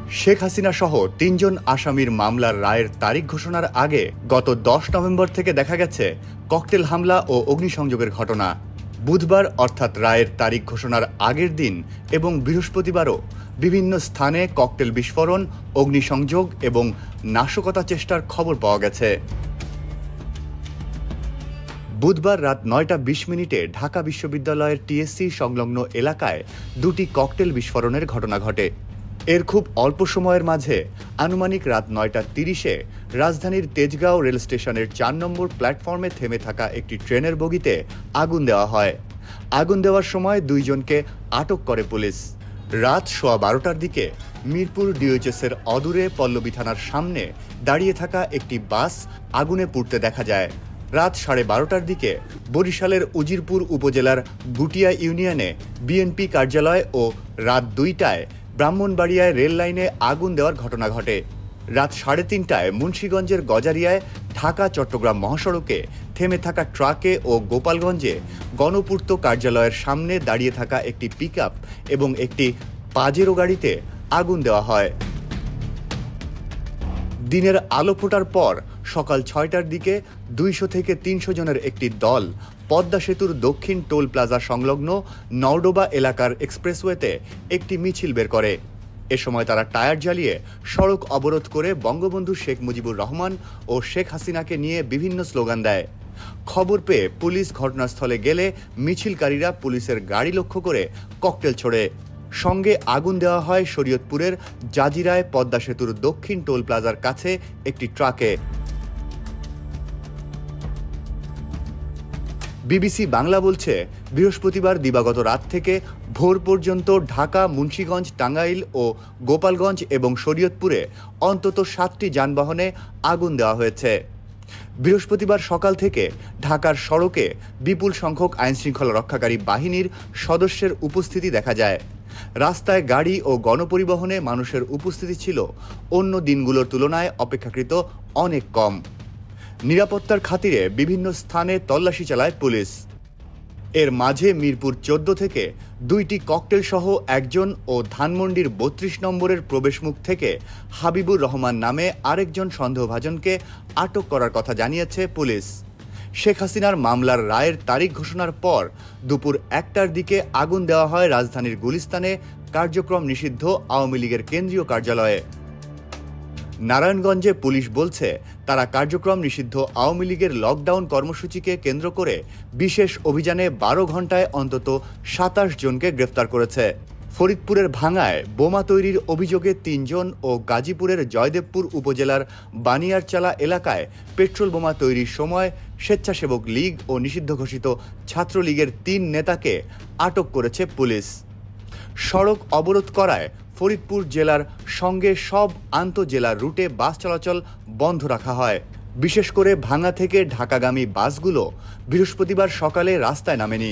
শেখ হাসিনা সহ ৩ জন আসামির মামলার রায়ের তারিখ ঘোষণার আগে গত ১০ নভেম্বর থেকে দেখা গেছে ককটেল হামলা ও অগ্নিসংযোগের ঘটনা। বুধবার অর্থাৎ রায়ের তারিখ ঘোষণার আগের দিন এবং বৃহস্পতিবারও বিভিন্ন স্থানে ককটেল বিস্ফোরণ, অগ্নিসংযোগ এবং নাশকতা চেষ্টার খবর পাওয়া গেছে। বুধবার রাত ৯টা ২০ ঢাকা বিশ্ববিদ্যালয়ের টিএসসি সংলগ্ন এলাকায় দুটি ককটেল বিস্ফোরণের ঘটনা ঘটে। এর খুব অল্প সময়ের মাঝে আনুমানিক রাত ৯টা ৩০ রাজধানীর তেজগাঁও রেল স্টেশনের ৪ নম্বর প্ল্যাটফর্মে থেমে থাকা একটি ট্রেনের বগিতে আগুন দেওয়া হয়। আগুন দেওয়ার সময় ২ জনকে আটক করে পুলিশ। রাত ১২:১২টার দিকে মিরপুর ডিওএইচএসের অদূরে পল্লবী থানার সামনে দাঁড়িয়ে থাকা একটি বাস আগুনে পুড়তে দেখা যায়। রাত ১২:৩০টার দিকে বরিশালের উজিরপুর উপজেলার গুটিয়া ইউনিয়নে বিএনপি কার্যালয় ও রাত ২টায় ব্রাহ্মণবাড়িয়ায় রেল লাইনে আগুন দেওয়ার ঘটনা ঘটে। রাত ৩:৩০টায় মুন্সিগঞ্জের গজারিয়ায় ঢাকা চট্টগ্রাম মহাসড়কে থেমে থাকা ট্রাকে ও গোপালগঞ্জে গণপূর্ত কার্যালয়ের সামনে দাঁড়িয়ে থাকা একটি পিকআপ এবং একটি পাজেরো গাড়িতে আগুন দেওয়া হয়। দিনের আলো ফোটার পর সকাল ৬টার দিকে ২০০ থেকে ৩০০ জনের একটি দল পদ্মা সেতুর দক্ষিণ টোল প্লাজা সংলগ্ন নওডোবা এলাকার এক্সপ্রেসওয়েতে একটি মিছিল বের করে। এ সময় তারা টায়ার জ্বালিয়ে সড়ক অবরোধ করে বঙ্গবন্ধু শেখ মুজিবুর রহমান ও শেখ হাসিনাকে নিয়ে বিভিন্ন স্লোগান দেয়। খবর পেয়ে পুলিশ ঘটনাস্থলে গেলে মিছিলকারীরা পুলিশের গাড়ি লক্ষ্য করে ককটেল ছোড়ে। সঙ্গে আগুন দেওয়া হয় শরীয়তপুরের জাজিরায় পদ্মা সেতুর দক্ষিণ টোল প্লাজার কাছে একটি ট্রাকে। বিবিসি বাংলা বলছে, বৃহস্পতিবার দিবাগত রাত থেকে ভোর পর্যন্ত ঢাকা, মুন্সিগঞ্জ, টাঙ্গাইল ও গোপালগঞ্জ এবং শরীয়তপুরে অন্তত ৭টি যানবাহনে আগুন দেওয়া হয়েছে। বৃহস্পতিবার সকাল থেকে ঢাকার সড়কে বিপুল সংখ্যক আইনশৃঙ্খলা রক্ষাকারী বাহিনীর সদস্যের উপস্থিতি দেখা যায়। রাস্তায় গাড়ি ও গণপরিবহনে মানুষের উপস্থিতি ছিল অন্য দিনগুলোর তুলনায় অপেক্ষাকৃত অনেক কম। নিরাপত্তার খাতিরে বিভিন্ন স্থানে তল্লাশি চালায় পুলিশ। এর মাঝে মিরপুর ১৪ থেকে ২টি ককটেল সহ একজন ও ধানমন্ডির ৩২ নম্বরের প্রবেশমুখ থেকে হাবিবুর রহমান নামে আরেকজন সন্দেহভাজনকে আটক করার কথা জানিয়েছে পুলিশ। শেখ হাসিনার মামলার রায়ের তারিখ ঘোষণার পর দুপুর ১টার দিকে আগুন দেওয়া হয় রাজধানীর গুলিস্তানে কার্যক্রম নিষিদ্ধ আওয়ামী লীগের কেন্দ্রীয় কার্যালয়ে। নারায়ণগঞ্জে পুলিশ বলছে, তারা কার্যক্রম নিষিদ্ধ আওয়ামী লীগের লকডাউন কর্মসূচিকে কেন্দ্র করে বিশেষ অভিযানে ১২ ঘণ্টায় অন্তত ২৭ জনকে গ্রেফতার করেছে। ফরিদপুরের ভাঙ্গায় বোমা তৈরির অভিযোগে ৩ জন ও গাজীপুরের জয়দেবপুর উপজেলার বানিয়ারচালা এলাকায় পেট্রোল বোমা তৈরির সময় স্বেচ্ছাসেবক লীগ ও নিষিদ্ধ ঘোষিত ছাত্রলীগের ৩ নেতাকে আটক করেছে পুলিশ। সড়ক অবরোধ করায় ফরিদপুর জেলার সঙ্গে সব আন্তঃজেলা রুটে বাস চলাচল বন্ধ রাখা হয়। বিশেষ করে ভাঙ্গা থেকে ঢাকাগামী বাসগুলো বৃহস্পতিবার সকালে রাস্তায় নামেনি।